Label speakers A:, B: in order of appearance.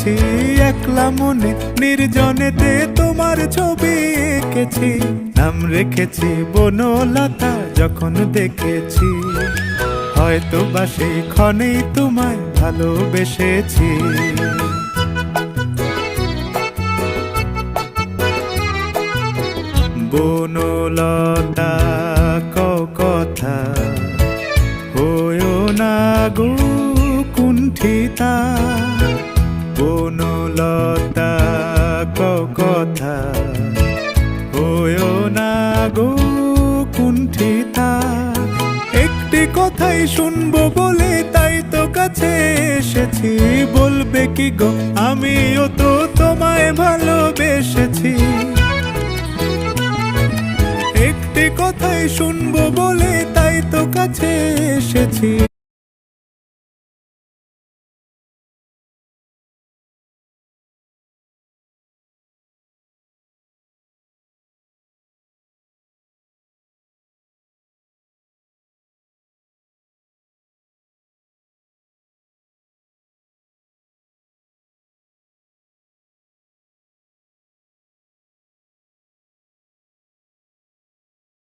A: এসেছি একলা মনে নির্জনেতে তোমার ছবি এঁকেছি, নাম রেখেছি বনলতা যখন দেখেছি, হয়তো বা সেই ক্ষণেই তোমায় ভালোবেসেছি। বনলতা কথা হয়ো না গো কুণ্ঠিতা, বনলতা কথা হয়ো না গো কুণ্ঠিতা। একটি কথাই শুনবো বলে তাই তো কাছে এসেছি, বলবে কি গো আমিও তো তোমায় ভালোবেসেছি। একটি কথাই শুনবো বলে তাই তো কাছে এসেছি।